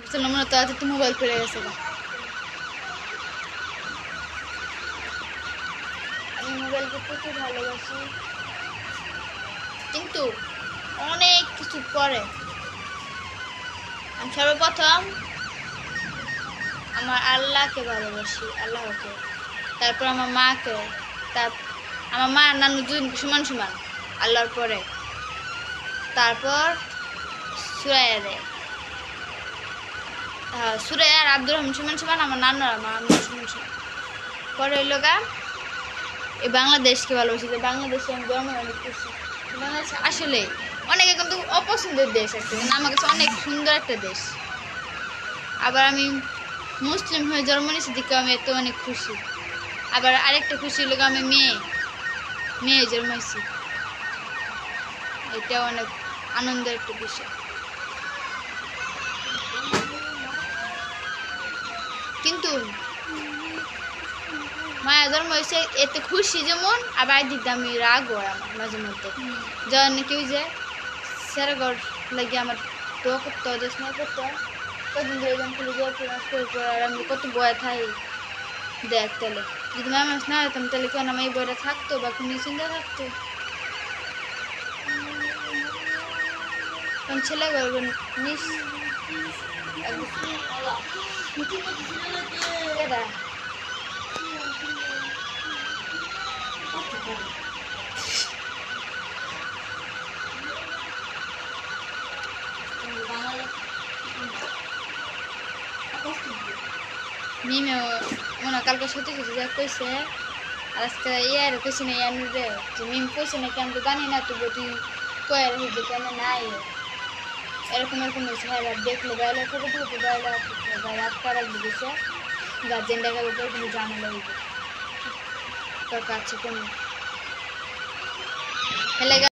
চলো মনে তো আজ তো মোবাইল পড়ে গেছে আমি মোবাইলকে প্রচুর ভালোবাসি কিন্তু অনেক কিছু পরে আমি সর্বপ্রথম আমার আল্লাহকে ভালোবাসি আল্লাহকে তারপর আমার মাকে আমার মা আর নানু দুই সমান সমান আল্লাহর পরে তারপর সুরাইয়া দেয় সুরাইয়া আর আব্দুর রহমান সমান সমান আমার নানু আর আমার আম্মু সমান সমান পরে হইল গা এই বাংলাদেশকে ভালোবাসি যে বাংলাদেশে আমি জন্ম অনেক খুশি বাংলাদেশ আসলে অনেকে কিন্তু অপছন্দের দেশ একটা কিন্তু আমার কাছে অনেক সুন্দর একটা দেশ আবার আমি মুসলিম হয়ে জন্ম নিয়েছি দেখে আমি এত অনেক খুশি আবার আরেকটা খুশি হলো আমি মেয়ে জন্মাইছি এটা অনেক আনন্দের একটা বিষয় কিন্তু মায়া জন্ম হয়েছে এতে খুশি যেমন আবার দিদি আমি রাগ হয় আমার মাঝে মধ্যে যখন কেউ যে সেরা ঘর লাগে আমার তো করতে হয় দোষ না করতে হয় কদিন ধরে যখন খুলে যাওয়ার পর আর আমি কত বয়া থাই দেখ তাহলে যদি ম্যামাস না হতাম তাহলে কেন আমার এই বইটা থাকতো বা কোনো চিন্তা থাকতো কারণ ছেলে করবেন নিস মিমে মনে কালকে সত্যি সত্যি যা কইছে আর আজকে ইয়ার কইছে না ইয়ার রে যে মিম কইছে না কেন তো জানি না তবু তুই কয়ার হইতে কেন নাই এরকম হয়েছে হ্যাঁ দেখলো বাইরে ফটো তুলতে বাইরে আটকা রাখবে গেছে গার্জেন দেখার উপরে তুমি জানালে হইবে তোর কাছে কোনো